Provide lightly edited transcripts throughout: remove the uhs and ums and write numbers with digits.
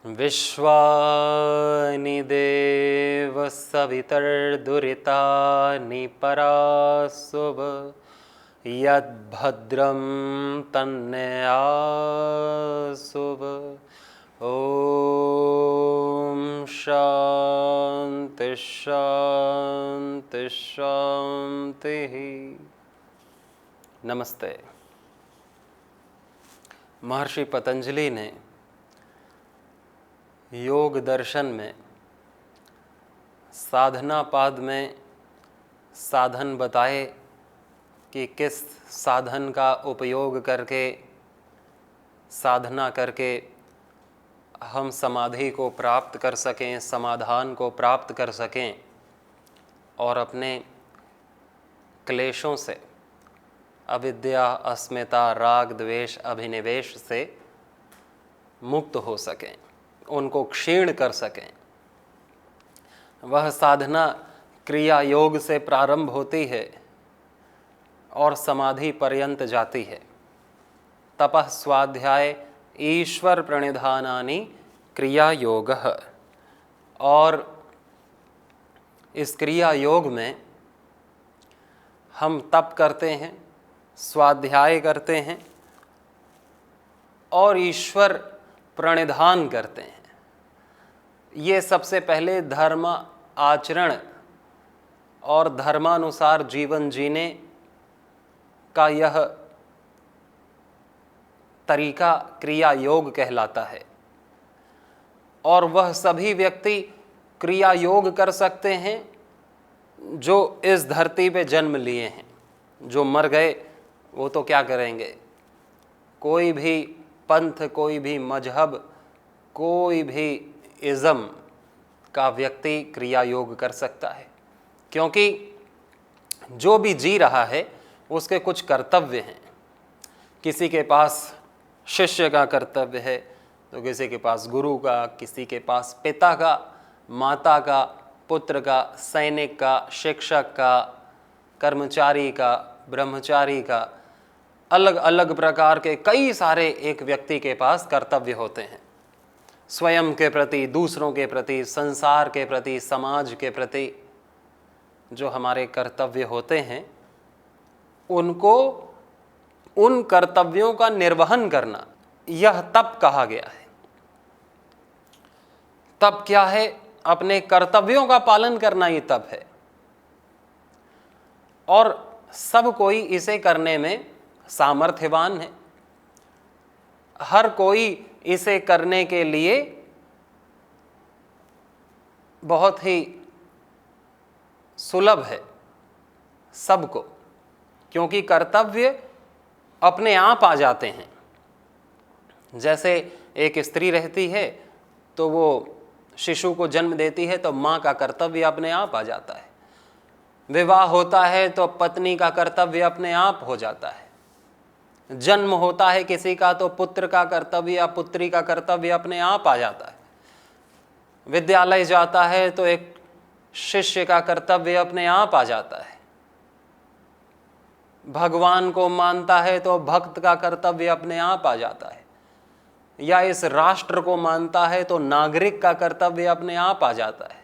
विश्वानि देव सवितर्दुरितानि परासुव यद्भद्रं तन्नयासुव। ओम शांति शांति शांति। नमस्ते। महर्षि पतंजलि ने योग दर्शन में साधना पाद में साधन बताए कि किस साधन का उपयोग करके साधना करके हम समाधि को प्राप्त कर सकें, समाधान को प्राप्त कर सकें और अपने क्लेशों से, अविद्या, अस्मिता, राग, द्वेष, अभिनिवेश से मुक्त हो सकें, उनको क्षीण कर सकें। वह साधना क्रिया योग से प्रारंभ होती है और समाधि पर्यंत जाती है। तपः स्वाध्याय ईश्वर प्रणिधानानि क्रिया योगः। और इस क्रिया योग में हम तप करते हैं, स्वाध्याय करते हैं और ईश्वर प्रणिधान करते हैं। ये सबसे पहले धर्म आचरण और धर्मानुसार जीवन जीने का यह तरीका क्रिया योग कहलाता है। और वह सभी व्यक्ति क्रिया योग कर सकते हैं जो इस धरती पे जन्म लिए हैं। जो मर गए वो तो क्या करेंगे। कोई भी पंथ, कोई भी मजहब, कोई भी इज़्म का व्यक्ति क्रिया योग कर सकता है, क्योंकि जो भी जी रहा है उसके कुछ कर्तव्य हैं। किसी के पास शिष्य का कर्तव्य है तो किसी के पास गुरु का, किसी के पास पिता का, माता का, पुत्र का, सैनिक का, शिक्षक का, कर्मचारी का, ब्रह्मचारी का, अलग अलग प्रकार के कई सारे एक व्यक्ति के पास कर्तव्य होते हैं। स्वयं के प्रति, दूसरों के प्रति, संसार के प्रति, समाज के प्रति जो हमारे कर्तव्य होते हैं, उनको, उन कर्तव्यों का निर्वहन करना, यह तप कहा गया है। तप क्या है? अपने कर्तव्यों का पालन करना ही तप है। और सब कोई इसे करने में सामर्थ्यवान है। हर कोई इसे करने के लिए बहुत ही सुलभ है सबको, क्योंकि कर्तव्य अपने आप आ जाते हैं। जैसे एक स्त्री रहती है तो वो शिशु को जन्म देती है तो माँ का कर्तव्य अपने आप आ जाता है। विवाह होता है तो पत्नी का कर्तव्य अपने आप हो जाता है। जन्म होता है किसी का तो पुत्र का कर्तव्य या पुत्री का कर्तव्य अपने आप आ जाता है। विद्यालय जाता है तो एक शिष्य का कर्तव्य अपने आप आ जाता है। भगवान को मानता है तो भक्त का कर्तव्य अपने आप आ जाता है। या इस राष्ट्र को मानता है तो नागरिक का कर्तव्य अपने आप आ जाता है।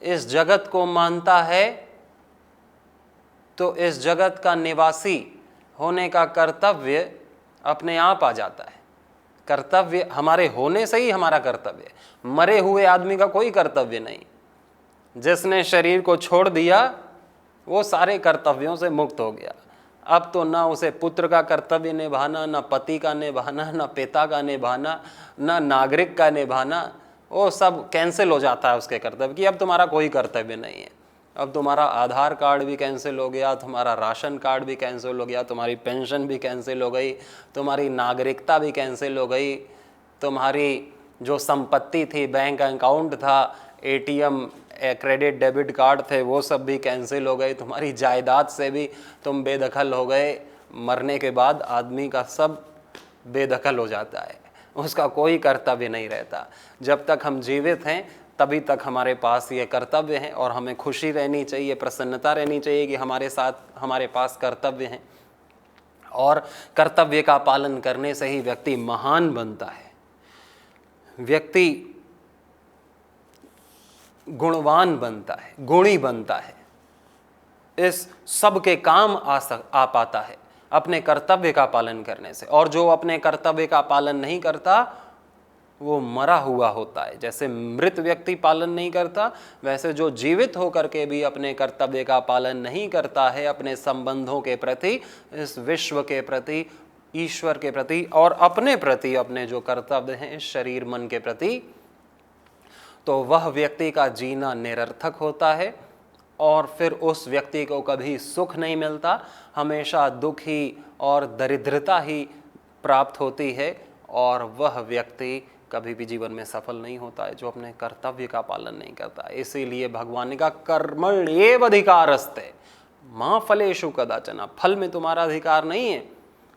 इस जगत को मानता है तो इस जगत का निवासी होने का कर्तव्य अपने आप आ जाता है। कर्तव्य हमारे होने से ही हमारा कर्तव्य है। मरे हुए आदमी का कोई कर्तव्य नहीं। जिसने शरीर को छोड़ दिया वो सारे कर्तव्यों से मुक्त हो गया। अब तो ना उसे पुत्र का कर्तव्य निभाना, ना पति का निभाना, ना पिता का निभाना, ना नागरिक का निभाना, वो सब कैंसिल हो जाता है उसके कर्तव्य की। अब तुम्हारा कोई कर्तव्य नहीं है। अब तुम्हारा आधार कार्ड भी कैंसिल हो गया, तुम्हारा राशन कार्ड भी कैंसिल हो गया, तुम्हारी पेंशन भी कैंसिल हो गई, तुम्हारी नागरिकता भी कैंसिल हो गई, तुम्हारी जो संपत्ति थी, बैंक अकाउंट था, एटीएम, क्रेडिट डेबिट कार्ड थे वो सब भी कैंसिल हो गए, तुम्हारी जायदाद से भी तुम बेदखल हो गए। मरने के बाद आदमी का सब बेदखल हो जाता है, उसका कोई कर्तव्य नहीं रहता। जब तक हम जीवित हैं तभी तक हमारे पास ये कर्तव्य हैं, और हमें खुशी रहनी चाहिए, प्रसन्नता रहनी चाहिए कि हमारे साथ हमारे पास कर्तव्य हैं। और कर्तव्य का पालन करने से ही व्यक्ति महान बनता है, व्यक्ति गुणवान बनता है, गुणी बनता है, इस सब के काम आ पाता है अपने कर्तव्य का पालन करने से। और जो अपने कर्तव्य का पालन नहीं करता वो मरा हुआ होता है। जैसे मृत व्यक्ति पालन नहीं करता, वैसे जो जीवित होकर के भी अपने कर्तव्य का पालन नहीं करता है, अपने संबंधों के प्रति, इस विश्व के प्रति, ईश्वर के प्रति और अपने प्रति, अपने जो कर्तव्य हैं इस शरीर मन के प्रति, तो वह व्यक्ति का जीना निरर्थक होता है और फिर उस व्यक्ति को कभी सुख नहीं मिलता, हमेशा दुख ही और दरिद्रता ही प्राप्त होती है, और वह व्यक्ति कभी भी जीवन में सफल नहीं होता है जो अपने कर्तव्य का पालन नहीं करता है। इसीलिए भगवान ने कहा कर्मण्येव अधिकारस्ते मां फलेषु कदाचन, फल में तुम्हारा अधिकार नहीं है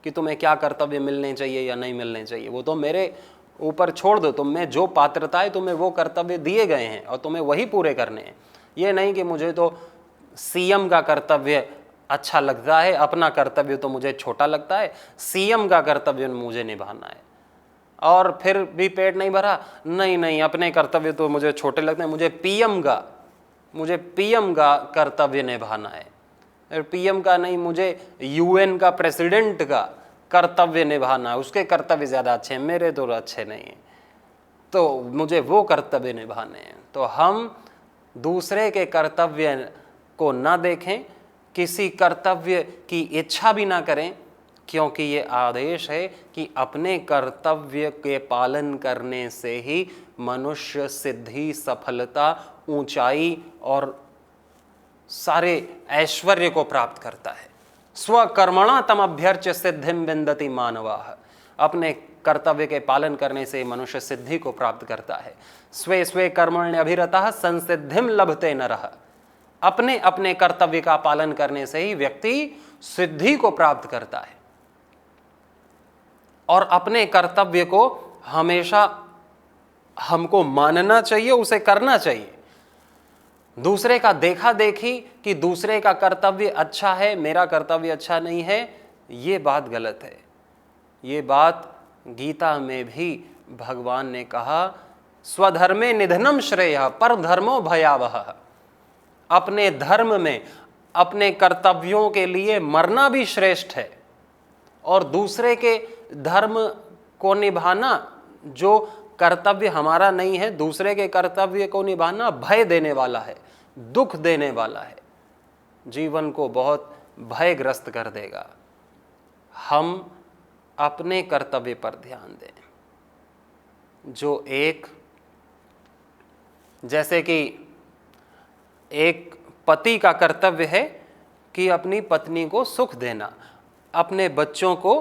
कि तुम्हें क्या कर्तव्य मिलने चाहिए या नहीं मिलने चाहिए, वो तो मेरे ऊपर छोड़ दो। तुम्हें जो पात्रता है तुम्हें वो कर्तव्य दिए गए हैं और तुम्हें वही पूरे करने हैं। ये नहीं कि मुझे तो सीएम का कर्तव्य अच्छा लगता है, अपना कर्तव्य तो मुझे छोटा लगता है, सीएम का कर्तव्य मुझे निभाना है, और फिर भी पेट नहीं भरा, नहीं अपने कर्तव्य तो मुझे छोटे लगते हैं, मुझे पीएम का कर्तव्य निभाना है। पीएम का नहीं, मुझे यूएन का प्रेसिडेंट का कर्तव्य निभाना है, उसके कर्तव्य ज़्यादा अच्छे हैं, मेरे तो अच्छे नहीं हैं, तो मुझे वो कर्तव्य निभाने हैं। तो हम दूसरे के कर्तव्य को ना देखें, किसी कर्तव्य की इच्छा भी ना करें, क्योंकि ये आदेश है कि अपने कर्तव्य के पालन करने से ही मनुष्य सिद्धि, सफलता, ऊंचाई और सारे ऐश्वर्य को प्राप्त करता है। स्वकर्मणा तमभ्यर्च्य सिद्धिं विन्दति मानवाः, अपने कर्तव्य के पालन करने से मनुष्य सिद्धि को प्राप्त करता है। स्वे स्वे कर्मण्यभिरतः संसिद्धिं लभते नरः, अपने अपने कर्तव्य का पालन करने से ही व्यक्ति सिद्धि को प्राप्त करता है। और अपने कर्तव्य को हमेशा हमको मानना चाहिए, उसे करना चाहिए। दूसरे का देखा देखी कि दूसरे का कर्तव्य अच्छा है, मेरा कर्तव्य अच्छा नहीं है, ये बात गलत है। ये बात गीता में भी भगवान ने कहा, स्वधर्मे निधनम श्रेयः परधर्मो भयावहः, अपने धर्म में अपने कर्तव्यों के लिए मरना भी श्रेष्ठ है, और दूसरे के धर्म को निभाना, जो कर्तव्य हमारा नहीं है, दूसरे के कर्तव्य को निभाना भय देने वाला है, दुख देने वाला है, जीवन को बहुत भयग्रस्त कर देगा। हम अपने कर्तव्य पर ध्यान दें। जो जैसे कि एक पति का कर्तव्य है कि अपनी पत्नी को सुख देना, अपने बच्चों को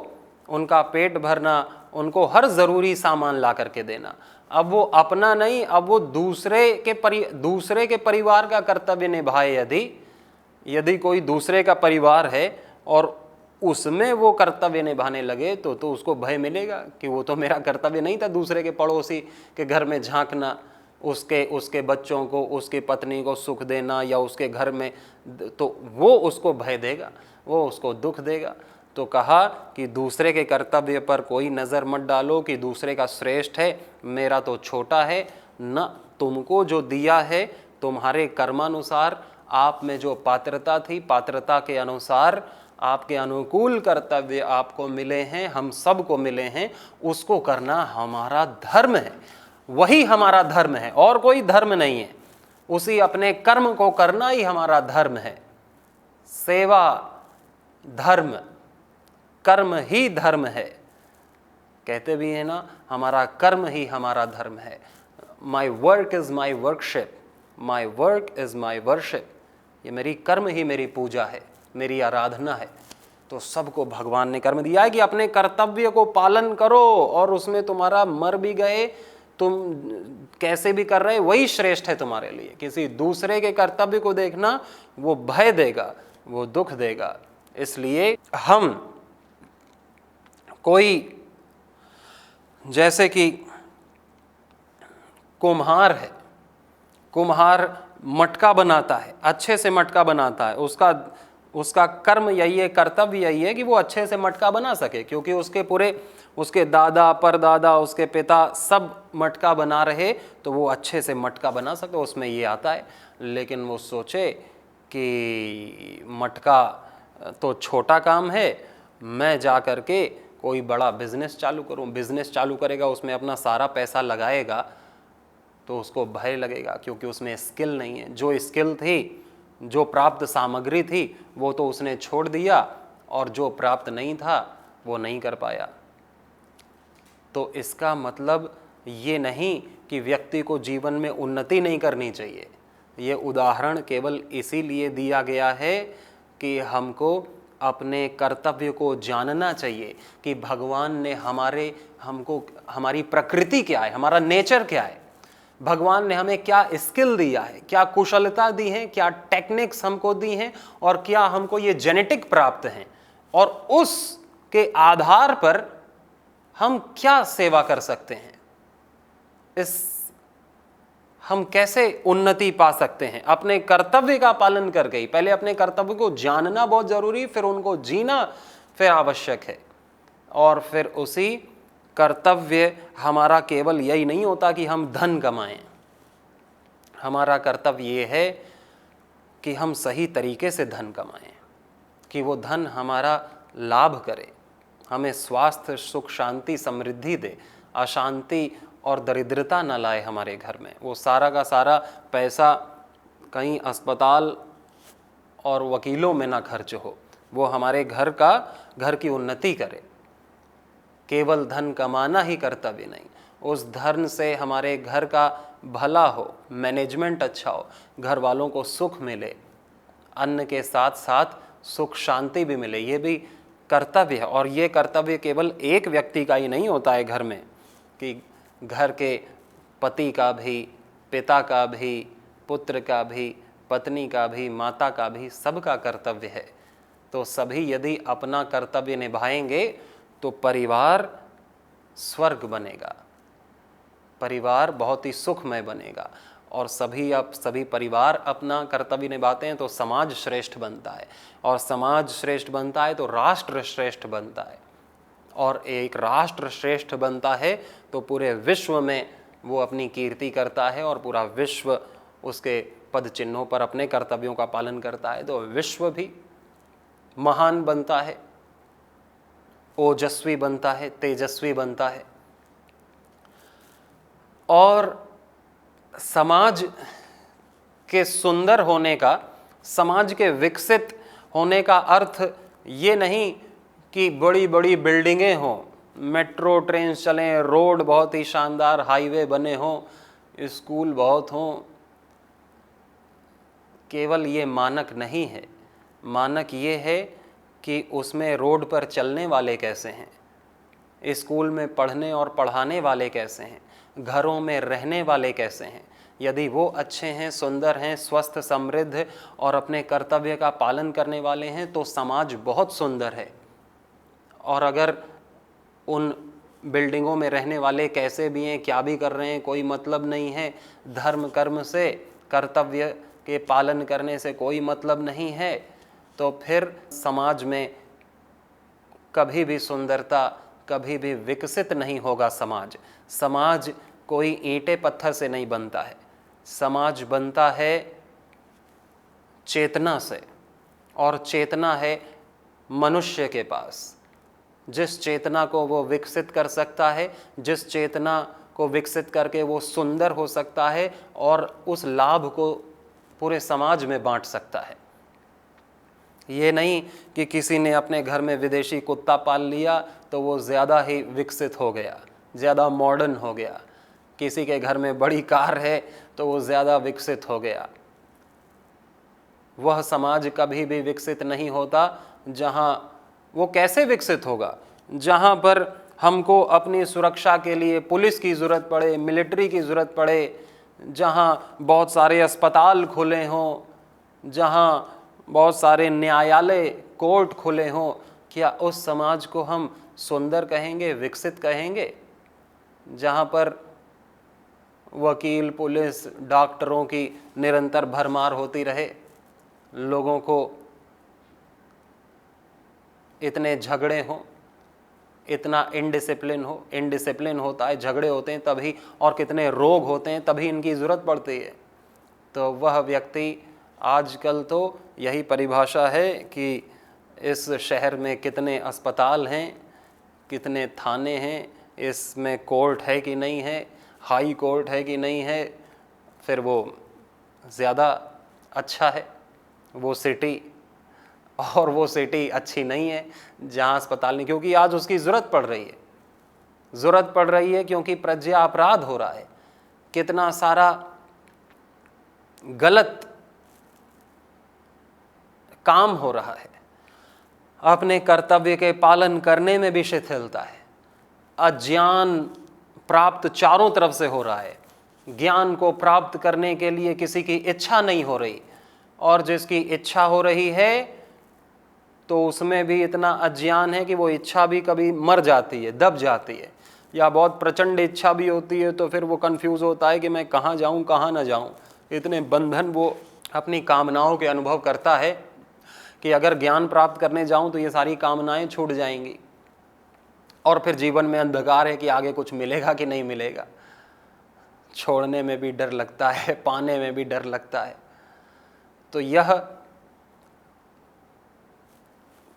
उनका पेट भरना, उनको हर ज़रूरी सामान ला करके देना। अब वो अपना नहीं, अब वो दूसरे के परिवार का कर्तव्य निभाए। यदि कोई दूसरे का परिवार है और उसमें वो कर्तव्य निभाने लगे तो उसको भय मिलेगा कि वो तो मेरा कर्तव्य नहीं था दूसरे के पड़ोसी के घर में झांकना, उसके बच्चों को, उसकी पत्नी को सुख देना या उसके घर में, तो वो उसको भय देगा, वो उसको दुख देगा। तो कहा कि दूसरे के कर्तव्य पर कोई नज़र मत डालो कि दूसरे का श्रेष्ठ है, मेरा तो छोटा है। न तुमको जो दिया है तुम्हारे कर्मानुसार, आप में जो पात्रता थी, पात्रता के अनुसार आपके अनुकूल कर्तव्य आपको मिले हैं, हम सबको मिले हैं, उसको करना हमारा धर्म है। वही हमारा धर्म है और कोई धर्म नहीं है। उसी अपने कर्म को करना ही हमारा धर्म है। सेवा धर्म, कर्म ही धर्म है। कहते भी है ना, हमारा कर्म ही हमारा धर्म है। My work is my worship, my work is my worship. ये मेरी कर्म ही मेरी पूजा है, मेरी आराधना है। तो सबको भगवान ने कर्म दिया है कि अपने कर्तव्य को पालन करो, और उसमें तुम्हारा मर भी गए तुम कैसे भी कर रहे वही श्रेष्ठ है तुम्हारे लिए। किसी दूसरे के कर्तव्य को देखना वो भय देगा, वो दुख देगा। इसलिए हम कोई, जैसे कि कुम्हार है, कुम्हार मटका बनाता है, अच्छे से मटका बनाता है, उसका कर्म यही है, कर्तव्य यही है कि वो अच्छे से मटका बना सके, क्योंकि उसके दादा परदादा, उसके पिता सब मटका बना रहे, तो वो अच्छे से मटका बना सके, उसमें ये आता है। लेकिन वो सोचे कि मटका तो छोटा काम है, मैं जा कर के कोई बड़ा बिजनेस चालू करूं। बिजनेस चालू करेगा, उसमें अपना सारा पैसा लगाएगा, तो उसको भय लगेगा, क्योंकि उसमें स्किल नहीं है। जो स्किल थी, जो प्राप्त सामग्री थी, वो तो उसने छोड़ दिया, और जो प्राप्त नहीं था वो नहीं कर पाया। तो इसका मतलब ये नहीं कि व्यक्ति को जीवन में उन्नति नहीं करनी चाहिए। ये उदाहरण केवल इसीलिए दिया गया है कि हमको अपने कर्तव्य को जानना चाहिए कि भगवान ने हमारी प्रकृति क्या है, हमारा नेचर क्या है, भगवान ने हमें क्या स्किल दिया है, क्या कुशलता दी है, क्या टेक्निक्स हमको दी हैं, और क्या हमको ये जेनेटिक प्राप्त हैं, और उसके आधार पर हम क्या सेवा कर सकते हैं, हम कैसे उन्नति पा सकते हैं अपने कर्तव्य का पालन करके ही। पहले अपने कर्तव्य को जानना बहुत जरूरी, फिर उनको जीना फिर आवश्यक है। और फिर उसी कर्तव्य, हमारा केवल यही नहीं होता कि हम धन कमाएं, हमारा कर्तव्य ये है कि हम सही तरीके से धन कमाएं, कि वो धन हमारा लाभ करे, हमें स्वास्थ्य, सुख, शांति, समृद्धि दे, अशांति और दरिद्रता न लाए हमारे घर में। वो सारा का सारा पैसा कहीं अस्पताल और वकीलों में ना खर्च हो, वो हमारे घर की उन्नति करे। केवल धन कमाना ही कर्तव्य नहीं, उस धन से हमारे घर का भला हो, मैनेजमेंट अच्छा हो, घर वालों को सुख मिले, अन्न के साथ साथ सुख शांति भी मिले, ये भी कर्तव्य है। और ये कर्तव्य केवल एक व्यक्ति का ही नहीं होता है घर में, कि घर के पति का भी, पिता का भी, पुत्र का भी, पत्नी का भी, माता का भी, सबका कर्तव्य है। तो सभी यदि अपना कर्तव्य निभाएंगे तो परिवार स्वर्ग बनेगा, परिवार बहुत ही सुखमय बनेगा। और सभी परिवार अपना कर्तव्य निभाते हैं तो समाज श्रेष्ठ बनता है, और समाज श्रेष्ठ बनता है तो राष्ट्र श्रेष्ठ बनता है, और एक राष्ट्र श्रेष्ठ बनता है तो पूरे विश्व में वो अपनी कीर्ति करता है, और पूरा विश्व उसके पद चिन्हों पर अपने कर्तव्यों का पालन करता है, तो विश्व भी महान बनता है, ओजस्वी बनता है, तेजस्वी बनता है। और समाज के सुंदर होने का, समाज के विकसित होने का अर्थ ये नहीं कि बड़ी बड़ी बिल्डिंगें हों, मेट्रो ट्रेन चलें, रोड बहुत ही शानदार, हाईवे बने हों, स्कूल बहुत हों। केवल ये मानक नहीं है। मानक ये है कि उसमें रोड पर चलने वाले कैसे हैं, स्कूल में पढ़ने और पढ़ाने वाले कैसे हैं, घरों में रहने वाले कैसे हैं। यदि वो अच्छे हैं, सुंदर हैं, स्वस्थ, समृद्ध और अपने कर्तव्य का पालन करने वाले हैं तो समाज बहुत सुंदर है। और अगर उन बिल्डिंगों में रहने वाले कैसे भी हैं, क्या भी कर रहे हैं, कोई मतलब नहीं है, धर्म कर्म से, कर्तव्य के पालन करने से कोई मतलब नहीं है, तो फिर समाज में कभी भी सुंदरता, कभी भी विकसित नहीं होगा। समाज कोई ईंटे पत्थर से नहीं बनता है, समाज बनता है चेतना से, और चेतना है मनुष्य के पास। जिस चेतना को वो विकसित कर सकता है, जिस चेतना को विकसित करके वो सुंदर हो सकता है और उस लाभ को पूरे समाज में बांट सकता है। ये नहीं कि किसी ने अपने घर में विदेशी कुत्ता पाल लिया तो वो ज़्यादा ही विकसित हो गया, ज़्यादा मॉडर्न हो गया। किसी के घर में बड़ी कार है तो वो ज़्यादा विकसित हो गया। वह समाज कभी भी विकसित नहीं होता जहाँ, वो कैसे विकसित होगा, जहाँ पर हमको अपनी सुरक्षा के लिए पुलिस की ज़रूरत पड़े, मिलिट्री की ज़रूरत पड़े, जहाँ बहुत सारे अस्पताल खुले हों, जहाँ बहुत सारे न्यायालय कोर्ट खुले हों, क्या उस समाज को हम सुंदर कहेंगे, विकसित कहेंगे? जहाँ पर वकील, पुलिस, डॉक्टरों की निरंतर भरमार होती रहे, लोगों को इतने झगड़े हों, इतना इनडिसिप्लिन होता है, झगड़े होते हैं तभी, और कितने रोग होते हैं तभी इनकी ज़रूरत पड़ती है। तो वह व्यक्ति, आजकल तो यही परिभाषा है कि इस शहर में कितने अस्पताल हैं, कितने थाने हैं, इसमें कोर्ट है कि नहीं है, हाई कोर्ट है कि नहीं है, फिर वो ज़्यादा अच्छा है वो सिटी, और वो सिटी अच्छी नहीं है जहाँ अस्पताल नहीं, क्योंकि आज उसकी ज़रूरत पड़ रही है क्योंकि प्रज्ञा अपराध हो रहा है, कितना सारा गलत काम हो रहा है, अपने कर्तव्य के पालन करने में भी शिथिलता है, अज्ञान प्राप्त चारों तरफ से हो रहा है, ज्ञान को प्राप्त करने के लिए किसी की इच्छा नहीं हो रही, और जिसकी इच्छा हो रही है तो उसमें भी इतना अज्ञान है कि वो इच्छा भी कभी मर जाती है, दब जाती है, या बहुत प्रचंड इच्छा भी होती है तो फिर वो कंफ्यूज होता है कि मैं कहाँ जाऊँ कहाँ ना जाऊँ। इतने बंधन वो अपनी कामनाओं के अनुभव करता है कि अगर ज्ञान प्राप्त करने जाऊँ तो ये सारी कामनाएं छूट जाएंगी, और फिर जीवन में अंधकार है कि आगे कुछ मिलेगा कि नहीं मिलेगा, छोड़ने में भी डर लगता है, पाने में भी डर लगता है। तो यह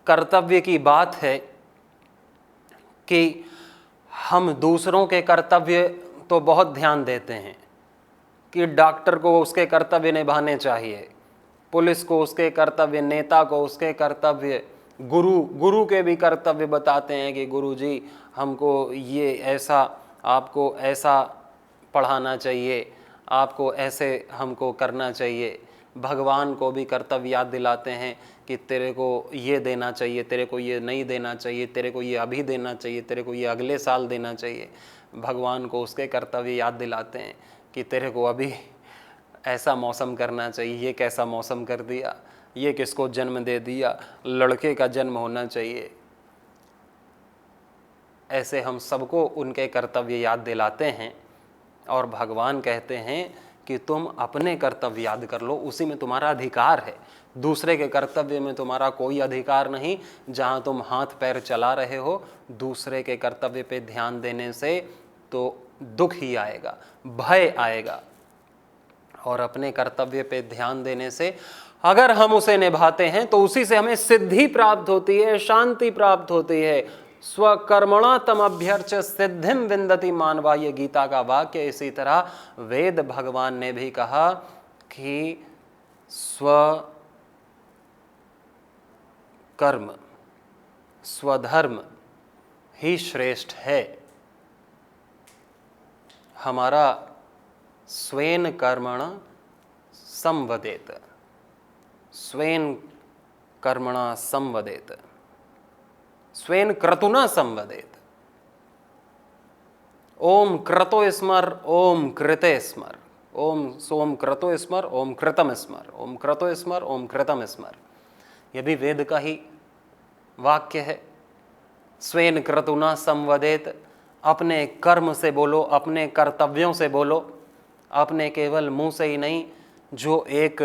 कर्तव्य की बात है कि हम दूसरों के कर्तव्य तो बहुत ध्यान देते हैं कि डॉक्टर को उसके कर्तव्य निभाने चाहिए, पुलिस को उसके कर्तव्य, नेता को उसके कर्तव्य, गुरु के भी कर्तव्य बताते हैं कि गुरु जी हमको ये ऐसा, आपको ऐसा पढ़ाना चाहिए, आपको ऐसे हमको करना चाहिए। भगवान को भी कर्तव्य याद दिलाते हैं कि तेरे को ये देना चाहिए, तेरे को ये नहीं देना चाहिए, तेरे को ये अभी देना चाहिए, तेरे को ये अगले साल देना चाहिए। भगवान को उसके कर्तव्य याद दिलाते हैं कि तेरे को अभी ऐसा मौसम करना चाहिए, ये कैसा मौसम कर दिया, ये किसको जन्म दे दिया, लड़के का जन्म होना चाहिए। ऐसे हम सबको उनके कर्तव्य याद दिलाते हैं, और भगवान कहते हैं कि तुम अपने कर्तव्य याद कर लो, उसी में तुम्हारा अधिकार है, दूसरे के कर्तव्य में तुम्हारा कोई अधिकार नहीं। जहाँ तुम हाथ पैर चला रहे हो, दूसरे के कर्तव्य पे ध्यान देने से तो दुख ही आएगा, भय आएगा, और अपने कर्तव्य पे ध्यान देने से अगर हम उसे निभाते हैं तो उसी से हमें सिद्धि प्राप्त होती है, शांति प्राप्त होती है। स्वकर्मणा तम अभ्यर्च सिद्धिम विंदति मानवा, ये गीता का वाक्य। इसी तरह वेद भगवान ने भी कहा कि स्वकर्म स्वधर्म ही श्रेष्ठ है। हमारा स्वेन कर्मणा संवदेत, स्वेन कर्मणा संवदेत, स्वेन क्रतुना संवदेत। ओम क्रतो स्मर, ओम कृते स्मर, ओम सोम क्रतो स्मर, ओम कृतम स्मर, ओम क्रतो स्मर, ओम कृतम स्मर। यह भी वेद का ही वाक्य है। स्वेन क्रतुना संवदेत, अपने कर्म से बोलो, अपने कर्तव्यों से बोलो, अपने केवल मुंह से ही नहीं। जो एक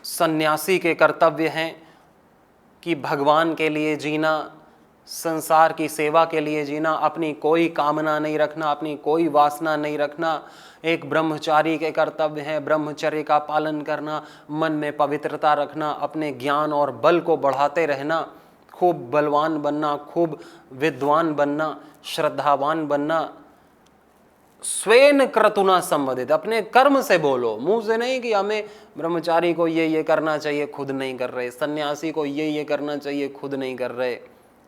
सन्यासी के कर्तव्य हैं कि भगवान के लिए जीना, संसार की सेवा के लिए जीना, अपनी कोई कामना नहीं रखना, अपनी कोई वासना नहीं रखना। एक ब्रह्मचारी के कर्तव्य है ब्रह्मचर्य का पालन करना, मन में पवित्रता रखना, अपने ज्ञान और बल को बढ़ाते रहना, खूब बलवान बनना, खूब विद्वान बनना, श्रद्धावान बनना। स्वेन क्रतुना संवदित, अपने कर्म से बोलो, मुंह से नहीं कि हमें ब्रह्मचारी को ये करना चाहिए, खुद नहीं कर रहे, सन्यासी को ये करना चाहिए, खुद नहीं कर रहे।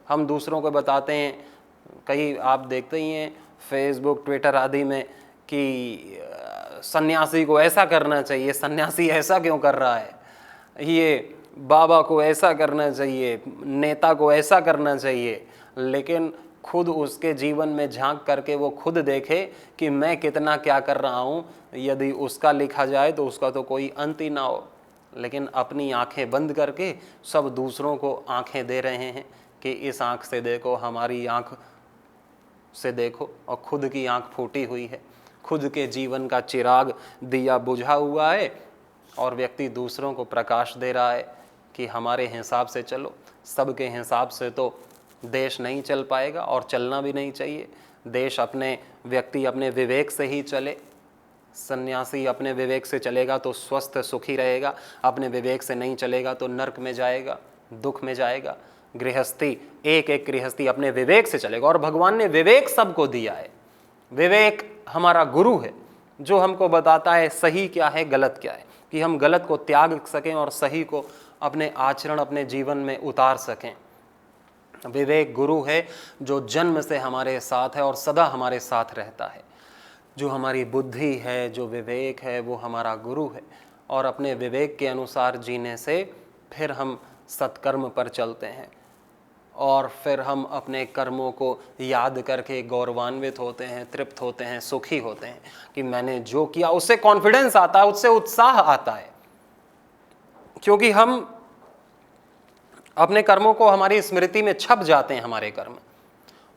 हम दूसरों को बताते हैं, कई आप देखते ही हैं फेसबुक ट्विटर आदि में कि सन्यासी को ऐसा करना चाहिए, सन्यासी ऐसा क्यों कर रहा है, ये बाबा को ऐसा करना चाहिए, नेता को ऐसा करना चाहिए। लेकिन खुद उसके जीवन में झांक करके वो खुद देखे कि मैं कितना क्या कर रहा हूँ। यदि उसका लिखा जाए तो उसका तो कोई अंत ही ना हो, लेकिन अपनी आंखें बंद करके सब दूसरों को आंखें दे रहे हैं कि इस आंख से देखो, हमारी आंख से देखो, और खुद की आंख फूटी हुई है, खुद के जीवन का चिराग दिया बुझा हुआ है, और व्यक्ति दूसरों को प्रकाश दे रहा है कि हमारे हिसाब से चलो। सबके हिसाब से तो देश नहीं चल पाएगा और चलना भी नहीं चाहिए। देश व्यक्ति अपने विवेक से ही चले। सन्यासी अपने विवेक से चलेगा तो स्वस्थ सुखी रहेगा, अपने विवेक से नहीं चलेगा तो नरक में जाएगा, दुख में जाएगा। गृहस्थी, एक एक गृहस्थी अपने विवेक से चलेगा, और भगवान ने विवेक सबको दिया है। विवेक हमारा गुरु है जो हमको बताता है सही क्या है, गलत क्या है, कि हम गलत को त्याग सकें और सही को अपने आचरण, अपने जीवन में उतार सकें। विवेक गुरु है जो जन्म से हमारे साथ है और सदा हमारे साथ रहता है। जो हमारी बुद्धि है, जो विवेक है, वो हमारा गुरु है, और अपने विवेक के अनुसार जीने से फिर हम सत्कर्म पर चलते हैं, और फिर हम अपने कर्मों को याद करके गौरवान्वित होते हैं, तृप्त होते हैं, सुखी होते हैं कि मैंने जो किया। उससे कॉन्फिडेंस आता है, उससे उत्साह आता है, क्योंकि हम अपने कर्मों को, हमारी स्मृति में छप जाते हैं हमारे कर्म,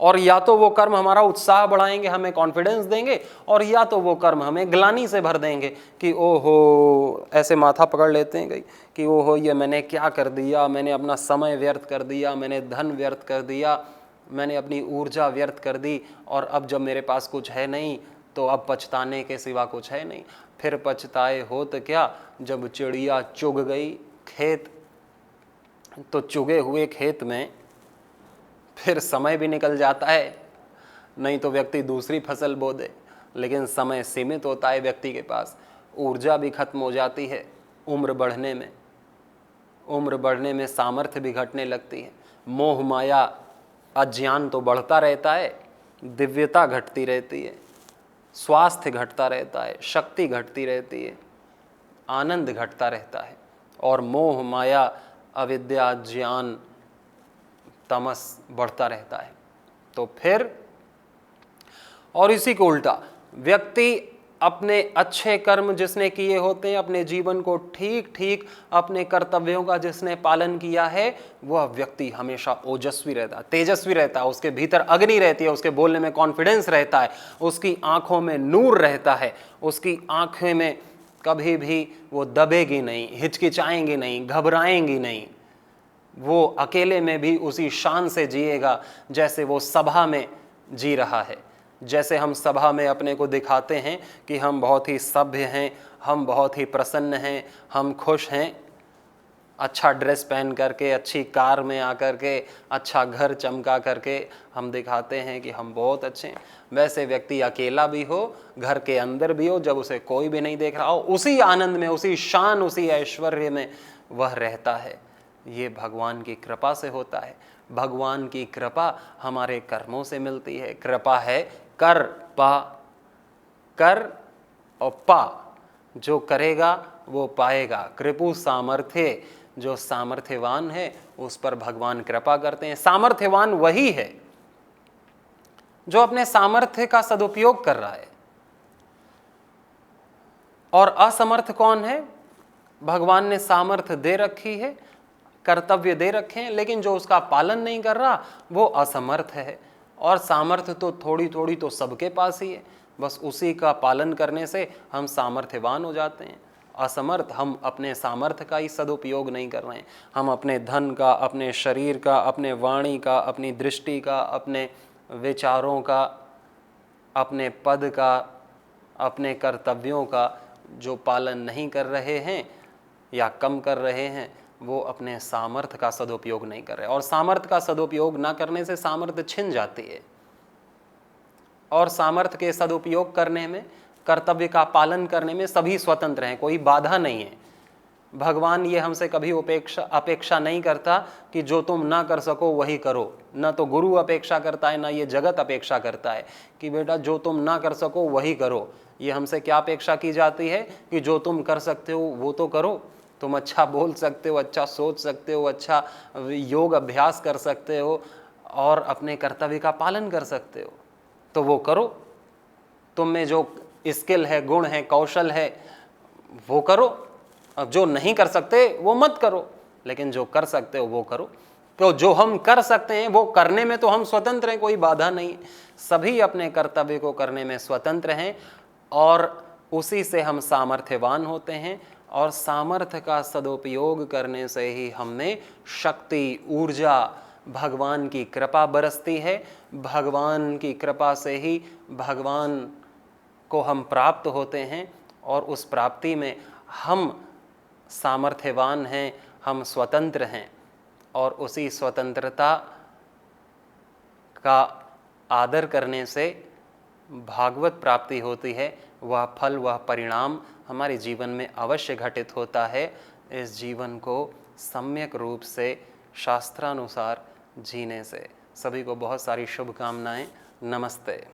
और या तो वो कर्म हमारा उत्साह बढ़ाएंगे, हमें कॉन्फिडेंस देंगे, और या तो वो कर्म हमें ग्लानि से भर देंगे कि ओहो, ऐसे माथा पकड़ लेते हैं गई कि ओहो ये मैंने क्या कर दिया, मैंने अपना समय व्यर्थ कर दिया, मैंने धन व्यर्थ कर दिया, मैंने अपनी ऊर्जा व्यर्थ कर दी, और अब जब मेरे पास कुछ है नहीं तो अब पछताने के सिवा कुछ है नहीं। फिर पछताए हो तो क्या, जब चिड़िया चुग गई खेत, तो चुगे हुए खेत में फिर समय भी निकल जाता है, नहीं तो व्यक्ति दूसरी फसल बो दे, लेकिन समय सीमित होता है व्यक्ति के पास, ऊर्जा भी खत्म हो जाती है। उम्र बढ़ने में सामर्थ्य भी घटने लगती है। मोह माया अज्ञान तो बढ़ता रहता है, दिव्यता घटती रहती है, स्वास्थ्य घटता रहता है, शक्ति घटती रहती है, आनंद घटता रहता है, और मोह माया अविद्या ज्ञान तमस बढ़ता रहता है। तो फिर, और इसी को उल्टा, व्यक्ति अपने अच्छे कर्म जिसने किए होते हैं, अपने जीवन को ठीक ठीक अपने कर्तव्यों का जिसने पालन किया है, वह व्यक्ति हमेशा ओजस्वी रहता है, तेजस्वी रहता है, उसके भीतर अग्नि रहती है, उसके बोलने में कॉन्फिडेंस रहता है, उसकी आंखों में नूर रहता है, उसकी आंखें में कभी भी वो दबेगी नहीं, हिचकिचाएंगी नहीं, घबराएंगी नहीं। वो अकेले में भी उसी शान से जिएगा जैसे वो सभा में जी रहा है। जैसे हम सभा में अपने को दिखाते हैं कि हम बहुत ही सभ्य हैं, हम बहुत ही प्रसन्न हैं, हम खुश हैं, अच्छा ड्रेस पहन करके, अच्छी कार में आकर के, अच्छा घर चमका करके हम दिखाते हैं कि हम बहुत अच्छे हैं। वैसे व्यक्ति अकेला भी हो, घर के अंदर भी हो, जब उसे कोई भी नहीं देख रहा हो, उसी आनंद में, उसी शान, उसी ऐश्वर्य में वह रहता है। ये भगवान की कृपा से होता है। भगवान की कृपा हमारे कर्मों से मिलती है। कृपा है कर पा, कर और पा, जो करेगा वो पाएगा। कृपु सामर्थ्य, जो सामर्थ्यवान है उस पर भगवान कृपा करते हैं। सामर्थ्यवान वही है जो अपने सामर्थ्य का सदुपयोग कर रहा है, और असमर्थ कौन है? भगवान ने सामर्थ्य दे रखी है, कर्तव्य दे रखे हैं, लेकिन जो उसका पालन नहीं कर रहा वो असमर्थ है। और सामर्थ्य तो थोड़ी थोड़ी तो सबके पास ही है, बस उसी का पालन करने से हम सामर्थ्यवान हो जाते हैं। असमर्थ, हम अपने सामर्थ्य का ही सदुपयोग नहीं कर रहे हैं। हम अपने धन का, अपने शरीर का, अपने वाणी का, अपनी दृष्टि का, अपने विचारों का, अपने पद का, अपने कर्तव्यों का जो पालन नहीं कर रहे हैं या कम कर रहे हैं, वो अपने सामर्थ्य का सदुपयोग नहीं कर रहे। और सामर्थ्य का सदुपयोग ना करने से सामर्थ्य छिन जाती है, और सामर्थ्य के सदुपयोग करने में, कर्तव्य का पालन करने में सभी स्वतंत्र हैं, कोई बाधा नहीं है। भगवान ये हमसे कभी अपेक्षा नहीं करता कि जो तुम ना कर सको वही करो। ना तो गुरु अपेक्षा करता है, ना ये जगत अपेक्षा करता है कि बेटा जो तुम ना कर सको वही करो। ये हमसे क्या अपेक्षा की जाती है कि जो तुम कर सकते हो वो तो करो। तुम अच्छा बोल सकते हो, अच्छा सोच सकते हो, अच्छा योग अभ्यास कर सकते हो, और अपने कर्तव्य का पालन कर सकते हो तो वो करो। तुम में जो स्किल है, गुण है, कौशल है, वो करो। अब जो नहीं कर सकते वो मत करो, लेकिन जो कर सकते हो वो करो। तो जो हम कर सकते हैं वो करने में तो हम स्वतंत्र हैं, कोई बाधा नहीं। सभी अपने कर्तव्य को करने में स्वतंत्र हैं और उसी से हम सामर्थ्यवान होते हैं। और सामर्थ्य का सदुपयोग करने से ही हमें शक्ति, ऊर्जा, भगवान की कृपा बरसती है। भगवान की कृपा से ही भगवान को हम प्राप्त होते हैं और उस प्राप्ति में हम सामर्थ्यवान हैं, हम स्वतंत्र हैं। और उसी स्वतंत्रता का आदर करने से भागवत प्राप्ति होती है। वह फल, वह परिणाम हमारे जीवन में अवश्य घटित होता है। इस जीवन को सम्यक रूप से शास्त्रानुसार जीने से। सभी को बहुत सारी शुभकामनाएं। नमस्ते।